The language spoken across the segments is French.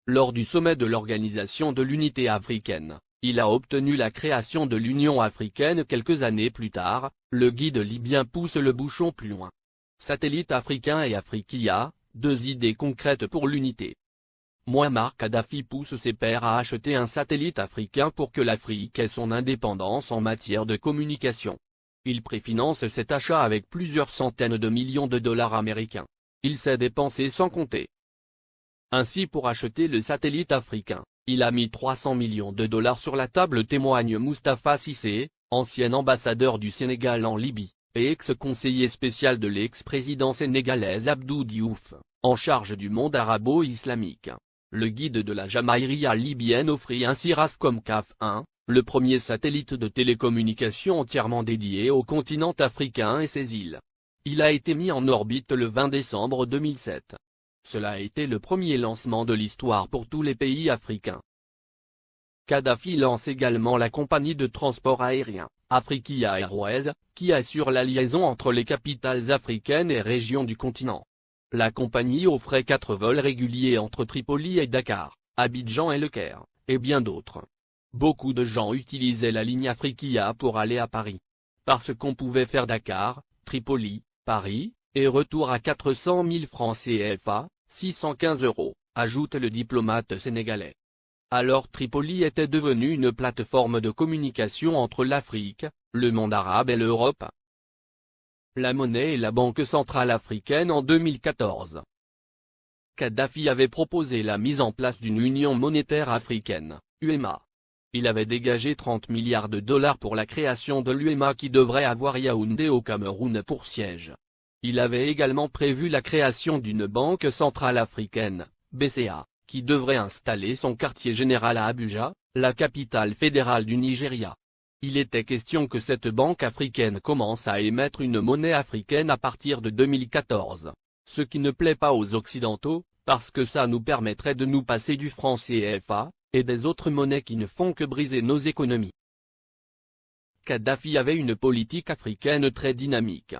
Lors du sommet de l'Organisation de l'Unité africaine, il a obtenu la création de l'Union africaine quelques années plus tard. Le guide libyen pousse le bouchon plus loin. Satellite africain et Afriquia, deux idées concrètes pour l'unité. Mouammar Kadhafi pousse ses pairs à acheter un satellite africain pour que l'Afrique ait son indépendance en matière de communication. Il préfinance cet achat avec plusieurs centaines de millions de dollars américains. Il s'est dépensé sans compter. Ainsi, pour acheter le satellite africain, il a mis 300 millions de dollars sur la table, témoigne Moustapha Cissé, ancien ambassadeur du Sénégal en Libye, et ex-conseiller spécial de l'ex-président sénégalais Abdou Diouf, en charge du monde arabo-islamique. Le guide de la Jamaïria libyenne offrit ainsi Rascom CAF 1, le premier satellite de télécommunication entièrement dédié au continent africain et ses îles. Il a été mis en orbite le 20 décembre 2007. Cela a été le premier lancement de l'histoire pour tous les pays africains. Kadhafi lance également la compagnie de transport aérien, Afriquia Airways, qui assure la liaison entre les capitales africaines et régions du continent. La compagnie offrait 4 vols réguliers entre Tripoli et Dakar, Abidjan et Le Caire, et bien d'autres. Beaucoup de gens utilisaient la ligne Afriquia pour aller à Paris. Parce qu'on pouvait faire Dakar, Tripoli, Paris, et retour à 400 000 francs CFA, 615 €, ajoute le diplomate sénégalais. Alors Tripoli était devenue une plateforme de communication entre l'Afrique, le monde arabe et l'Europe. La monnaie et la Banque centrale africaine en 2014. Kadhafi avait proposé la mise en place d'une union monétaire africaine, UEMA. Il avait dégagé 30 milliards de dollars pour la création de l'UEMA qui devrait avoir Yaoundé au Cameroun pour siège. Il avait également prévu la création d'une banque centrale africaine, BCA, qui devrait installer son quartier général à Abuja, la capitale fédérale du Nigeria. Il était question que cette banque africaine commence à émettre une monnaie africaine à partir de 2014. Ce qui ne plaît pas aux Occidentaux, parce que ça nous permettrait de nous passer du franc CFA, et des autres monnaies qui ne font que briser nos économies. Kadhafi avait une politique africaine très dynamique.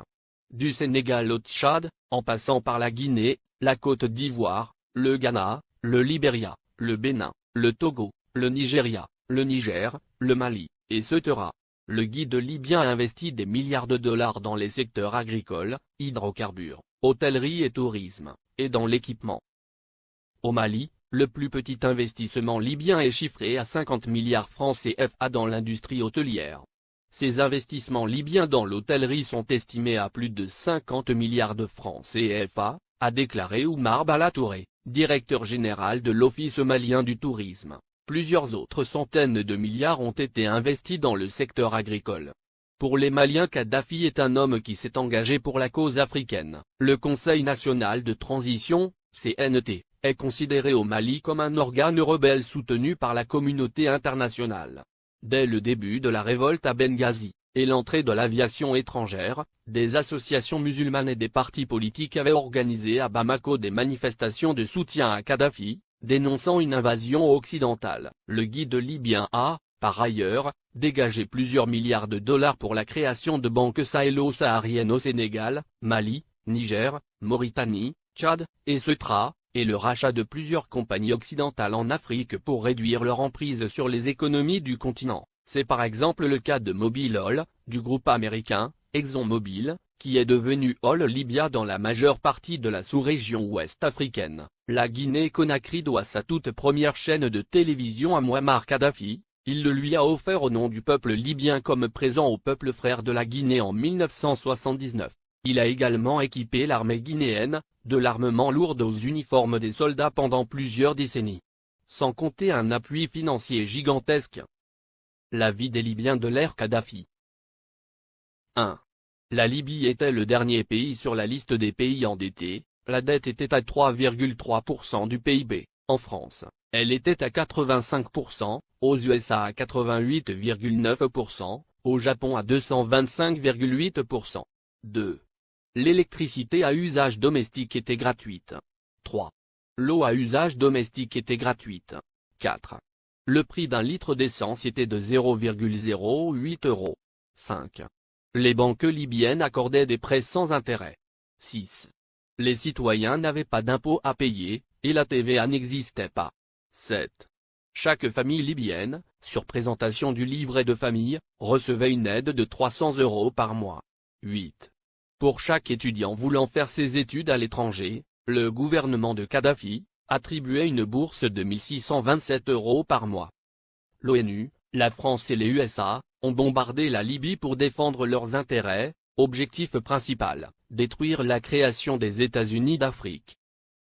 Du Sénégal au Tchad, en passant par la Guinée, la Côte d'Ivoire, le Ghana, le Libéria, le Bénin, le Togo, le Nigeria, le Niger, le Mali, etc. Le guide libyen a investi des milliards de dollars dans les secteurs agricoles, hydrocarbures, hôtellerie et tourisme, et dans l'équipement. Au Mali, le plus petit investissement libyen est chiffré à 50 milliards francs CFA dans l'industrie hôtelière. Ces investissements libyens dans l'hôtellerie sont estimés à plus de 50 milliards de francs CFA, a déclaré Oumar Bala Touré, directeur général de l'Office malien du tourisme. Plusieurs autres centaines de milliards ont été investis dans le secteur agricole. Pour les Maliens, Kadhafi est un homme qui s'est engagé pour la cause africaine. Le Conseil national de transition, CNT, est considéré au Mali comme un organe rebelle soutenu par la communauté internationale. Dès le début de la révolte à Benghazi, et l'entrée de l'aviation étrangère, des associations musulmanes et des partis politiques avaient organisé à Bamako des manifestations de soutien à Kadhafi, dénonçant une invasion occidentale. Le guide libyen a, par ailleurs, dégagé plusieurs milliards de dollars pour la création de banques sahélo-sahariennes au Sénégal, Mali, Niger, Mauritanie, Tchad, etc., et le rachat de plusieurs compagnies occidentales en Afrique pour réduire leur emprise sur les économies du continent. C'est par exemple le cas de Mobil Oil, du groupe américain, ExxonMobil, qui est devenu Oil Libya dans la majeure partie de la sous-région ouest africaine. La Guinée-Conakry doit sa toute première chaîne de télévision à Mouammar Kadhafi. Il le lui a offert au nom du peuple libyen comme présent au peuple frère de la Guinée en 1979. Il a également équipé l'armée guinéenne, de l'armement lourd aux uniformes des soldats pendant plusieurs décennies. Sans compter un appui financier gigantesque. La vie des Libyens de l'ère Kadhafi. 1. La Libye était le dernier pays sur la liste des pays endettés, la dette était à 3,3% du PIB, en France, elle était à 85%, aux USA à 88,9%, au Japon à 225,8%. 2. L'électricité à usage domestique était gratuite. 3. L'eau à usage domestique était gratuite. 4. Le prix d'un litre d'essence était de 0,08 €. 5. Les banques libyennes accordaient des prêts sans intérêt. 6. Les citoyens n'avaient pas d'impôts à payer, et la TVA n'existait pas. 7. Chaque famille libyenne, sur présentation du livret de famille, recevait une aide de 300 € par mois. 8. Pour chaque étudiant voulant faire ses études à l'étranger, le gouvernement de Kadhafi attribuait une bourse de 1627 € par mois. L'ONU, la France et les USA ont bombardé la Libye pour défendre leurs intérêts, objectif principal, détruire la création des États-Unis d'Afrique.